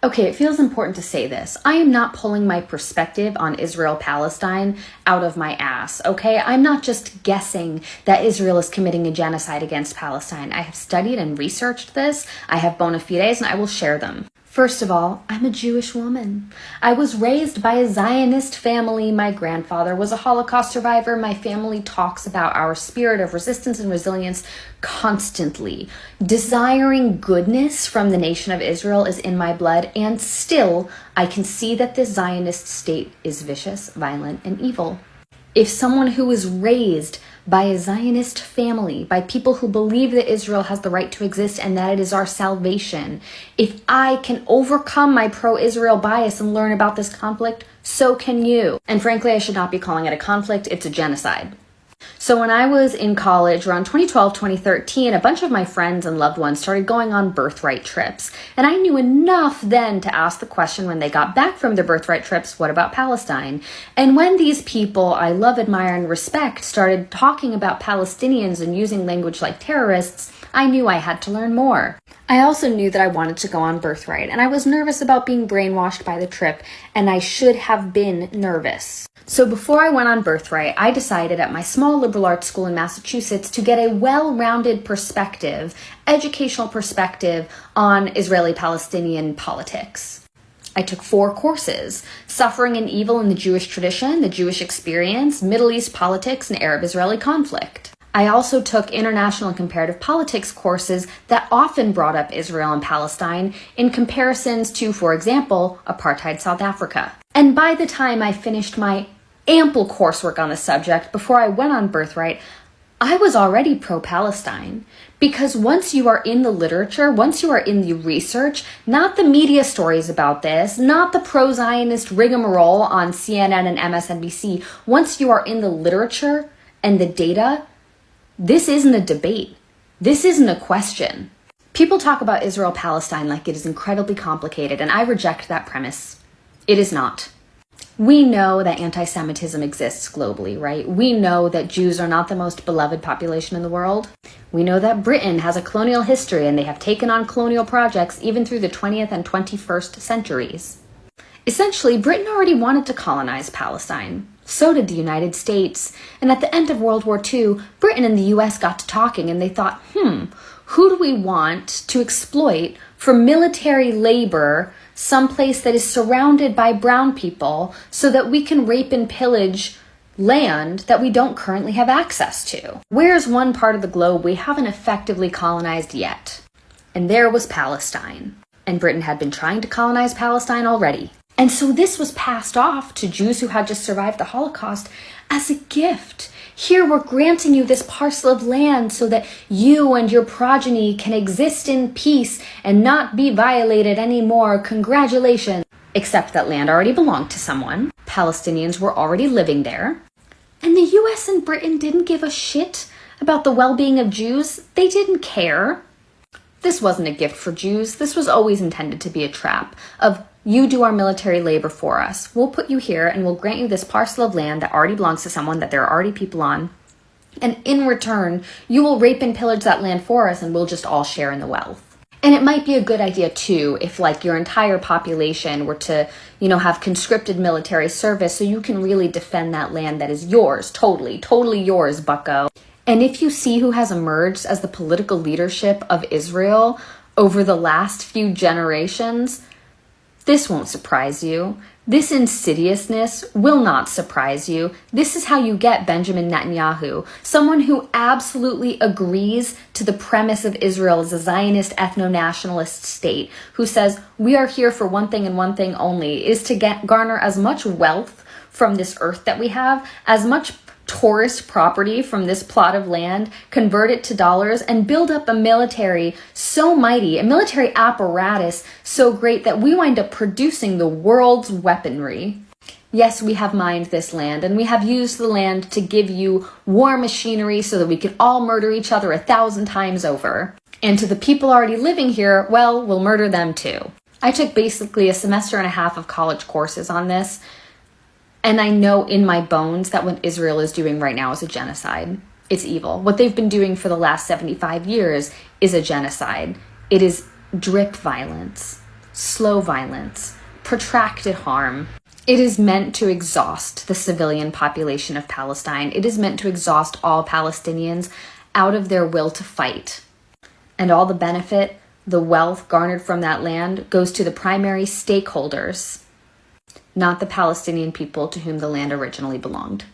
Okay, it feels important to say this. I am not pulling my perspective on Israel-Palestine out of my ass, okay? I'm not just guessing that Israel is committing a genocide against Palestine. I have studied and researched this. I have bona fides, and I will share them. First of all, I'm a Jewish woman. I was raised by a Zionist family. My grandfather was a Holocaust survivor. My family talks about our spirit of resistance and resilience constantly. Desiring goodness from the nation of Israel is in my blood, and still, I can see that this Zionist state is vicious, violent, and evil. If someone who was raised by a Zionist family, by people who believe that Israel has the right to exist and that it is our salvation, if I can overcome my pro-Israel bias and learn about this conflict, so can you. And frankly, I should not be calling it a conflict, it's a genocide. So when I was in college, around 2012, 2013, a bunch of my friends and loved ones started going on birthright trips. And I knew enough then to ask the question when they got back from their birthright trips, what about Palestine? And when these people I love, admire, and respect started talking about Palestinians and using language like terrorists, I knew I had to learn more. I also knew that I wanted to go on birthright, and I was nervous about being brainwashed by the trip, and I should have been nervous. So before I went on birthright, I decided at my small liberal arts school in Massachusetts to get a well-rounded perspective, educational perspective on Israeli-Palestinian politics. I took 4 courses: Suffering and Evil in the Jewish Tradition, The Jewish Experience, Middle East Politics, and Arab-Israeli Conflict. I also took international and comparative politics courses that often brought up Israel and Palestine in comparisons to, for example, apartheid South Africa. And by the time I finished my ample coursework on the subject before I went on birthright, I was already pro-Palestine. Because once you are in the literature, once you are in the research, not the media stories about this, not the pro-Zionist rigmarole on CNN and MSNBC, once you are in the literature and the data, this isn't a debate. This isn't a question. People talk about Israel-Palestine like it is incredibly complicated, and I reject that premise. It is not. We know that anti-Semitism exists globally, right? We know that Jews are not the most beloved population in the world. We know that Britain has a colonial history and they have taken on colonial projects even through the 20th and 21st centuries. Essentially, Britain already wanted to colonize Palestine. So did the United States. And at the end of World War II, Britain and the US got to talking and they thought, who do we want to exploit for military labor someplace that is surrounded by brown people so that we can rape and pillage land that we don't currently have access to? Where's one part of the globe we haven't effectively colonized yet? And there was Palestine. And Britain had been trying to colonize Palestine already. And so this was passed off to Jews who had just survived the Holocaust as a gift. Here we're granting you this parcel of land so that you and your progeny can exist in peace and not be violated anymore. Congratulations. Except that land already belonged to someone. Palestinians were already living there. And the US and Britain didn't give a shit about the well-being of Jews. They didn't care. This wasn't a gift for Jews. This was always intended to be a trap of, you do our military labor for us. We'll put you here and we'll grant you this parcel of land that already belongs to someone that there are already people on. And in return, you will rape and pillage that land for us and we'll just all share in the wealth. And it might be a good idea too if like your entire population were to, have conscripted military service so you can really defend that land that is yours, totally yours, bucko. And if you see who has emerged as the political leadership of Israel over the last few generations, this won't surprise you. This insidiousness will not surprise you. This is how you get Benjamin Netanyahu, someone who absolutely agrees to the premise of Israel as a Zionist ethno-nationalist state, who says, we are here for one thing and one thing only, is to garner as much wealth from this earth that we have, as much tourist property from this plot of land, convert it to dollars, and build up a military so mighty, a military apparatus so great that we wind up producing the world's weaponry. Yes, we have mined this land, and we have used the land to give you war machinery so that we could all murder each other 1,000 times over. And to the people already living here, well, we'll murder them too. I took basically a semester and a half of college courses on this, and I know in my bones that what Israel is doing right now is a genocide. It's evil. What they've been doing for the last 75 years is a genocide. It is drip violence. slow violence, protracted harm. It is meant to exhaust the civilian population of Palestine. It is meant to exhaust all Palestinians out of their will to fight. And all the benefit, the wealth garnered from that land goes to the primary stakeholders, not the Palestinian people to whom the land originally belonged.